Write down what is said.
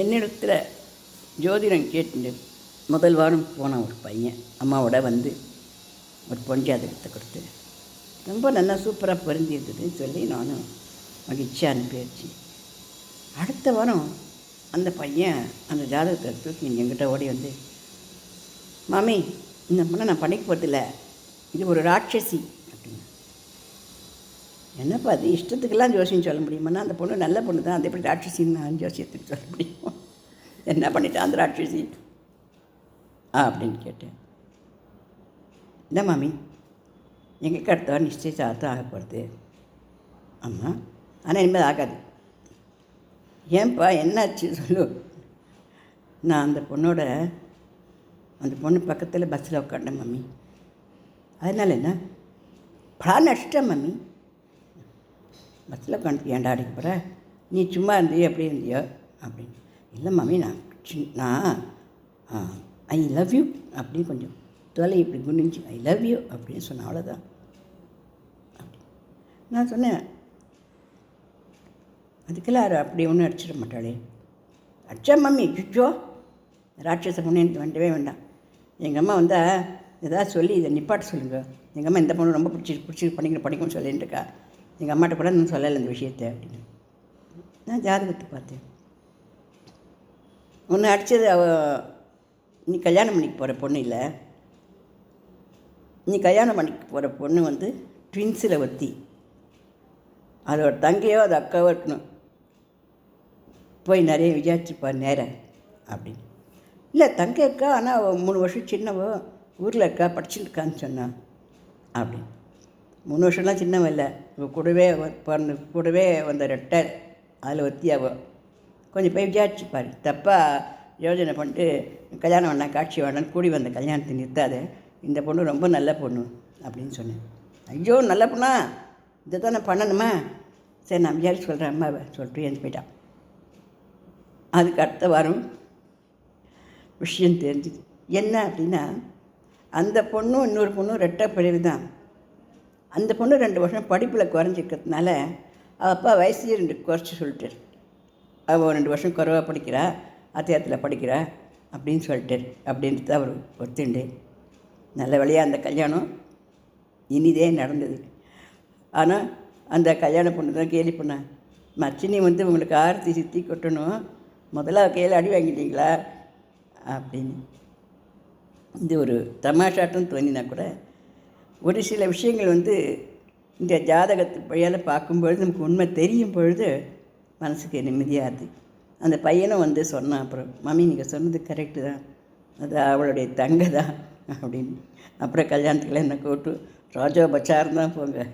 என்னிடத்தில் ஜோதிடம் கேட்டு முதல் வாரம் போன ஒரு பையன் அம்மாவோட வந்து ஒரு பொன் ஜாதகத்தை கொடுத்து ரொம்ப நல்லா சூப்பராக பொருந்தி இருந்ததுன்னு சொல்லி நானும் மகிழ்ச்சியாக அனுப்பிடுச்சு. அடுத்த வாரம் அந்த பையன் அந்த ஜாதகத்தை தூக்கி என்கிட்ட ஓடி வந்து, மாமி இந்த பொண்ணை நான் பண்ணிக்க போகிறதில்ல, இது ஒரு ராட்சசி அப்படின்னு. என்னப்பா அது இஷ்டத்துக்கெல்லாம் ஜோசியம் சொல்ல முடியுமாண்ணா? அந்த பொண்ணு நல்ல பொண்ணு தான், அது எப்படி ராட்சசின்னு நான் ஜோசியத்துக்கு சொல்ல முடியும்? என்ன பண்ணிட்டான் அந்த ராட்சசி அப்படின்னு கேட்டேன். இல்லை மாமி, எங்களுக்கு அடுத்த வாரம் நிச்சயதார்த்தம் ஆக போகிறது. ஆமாம், ஆனால் இனிமேல் ஆகாது. ஏன்ப்பா என்னாச்சு சொல்லு. நான் அந்த பொண்ணு பக்கத்தில் பஸ்ஸில் உட்காண்டேன் மாமி. அதனால் என்ன பல நஷ்டம் மாமி. பஸ்ஸில் உட்காந்து ஏன்டா அடிக்க போகிற, நீ சும்மா இருந்தியோ எப்படி இருந்தியோ அப்படின்னு. இல்லை மாமி, நான் ஐ லவ் யூ அப்படின்னு கொஞ்சம் தொலை இப்படி குனிஞ்சு ஐ லவ் யூ அப்படின்னு சொன்னேன், அவ்வளோதான். அப்படி நான் சொன்னேன், அதுக்கெல்லாம் அப்படி ஒன்றும் அடிச்சிட மாட்டாளே. அடிச்சா மம்மி சுச்சோ ராட்சச பொண்ணு எனக்கு வேண்டவே வேண்டாம். எங்கள் அம்மா வந்தால் ஏதாவது சொல்லி இதை நிப்பாட்ட சொல்லுங்கள். எங்கள் அம்மா இந்த பொண்ணு ரொம்ப பிடிச்சி படிக்கணும்னு சொல்லிட்டு இருக்கா. எங்கள் அம்மாட்ட கூட நான் சொல்லலை இந்த விஷயத்தை அப்படின்னு. நான் ஜாதகத்தை பார்த்தேன். ஒன்று அடித்தது நீ கல்யாணம் பண்ணிக்க போகிற பொண்ணு இல்லை, நீ கல்யாணம் பண்ணிக்க போகிற பொண்ணு வந்து ட்வின்ஸில் ஒத்தி, அதோட தங்கையோ அது அக்காவோ இருக்கணும், போய் நிறைய விசாரிச்சுப்பார் நேரம் அப்படின்னு. இல்லை தங்கை இருக்கா, ஆனால் 3 வருஷம் சின்னவோ, ஊரில் இருக்கா, படிச்சுட்டு இருக்கான்னு சொன்னான் அப்படின்னு. 3 வருஷம்லாம் சின்னவன் இல்லை, கூடவே வந்த ரெட்டை அதில் ஒத்தியாவோ, கொஞ்சம் போய் விசாரிச்சுப்பார். தப்பாக யோஜனை பண்ணிட்டு கல்யாணம் வேணாம், காட்சி வேணான்னு கூடி வந்த கல்யாணத்தை நிறுத்தாத, இந்த பொண்ணு ரொம்ப நல்ல பொண்ணு அப்படின்னு சொன்னேன். ஐயோ நல்ல பொண்ணா, இதை தான் நான் பண்ணணுமா, சரி நான் விசாரிச்சு சொல்கிறேன் அம்மாவை சொல்லிட்டு எழுந்து போயிட்டான். அதுக்கு அடுத்த வாரம் விஷயம் தெரிஞ்சுது. என்ன அப்படின்னா, அந்த பொண்ணும் இன்னொரு பொண்ணும் ரெட்டை பிரிவு தான். அந்த பொண்ணு 2 வருஷம் படிப்பில் குறைஞ்சிக்கிறதுனால அவள் அப்பா வயசு 2 குறைச்சி சொல்லிட்டார். அவள் 2 வருஷம் குறைவாக படிக்கிறா, அத்தியாயத்தில் படிக்கிறா அப்படின்னு சொல்லிட்டார். அப்படின்ட்டு அவர் ஒத்துண்டு நல்ல வழியாக அந்த கல்யாணம் இனிதே நடந்தது. ஆனால் அந்த கல்யாண பொண்ணு தான் கேலி பண்ணேன், மச்சினி வந்து உங்களுக்கு ஆரத்தி சித்தி கொட்டணும், முதல்ல கையில் அடி வாங்கிட்டீங்களா அப்படின்னு. இது ஒரு தமாஷாட்டம் தோணினா கூட ஒரு சில விஷயங்கள் வந்து இந்த ஜாதகத்து வழியால் பார்க்கும்பொழுது நமக்கு உண்மை தெரியும் பொழுது மனசுக்கு நிம்மதியாக இருக்குது. அந்த பையனும் வந்து சொன்னான், அப்புறம் மாமி நீங்கள் சொன்னது கரெக்டு தான், அது அவளுடைய தங்கை தான் அப்படின்னு. அப்புறம் கல்யாணத்துக்குலாம் என்ன கூட்டு ராஜா பச்சார் தான் போங்க.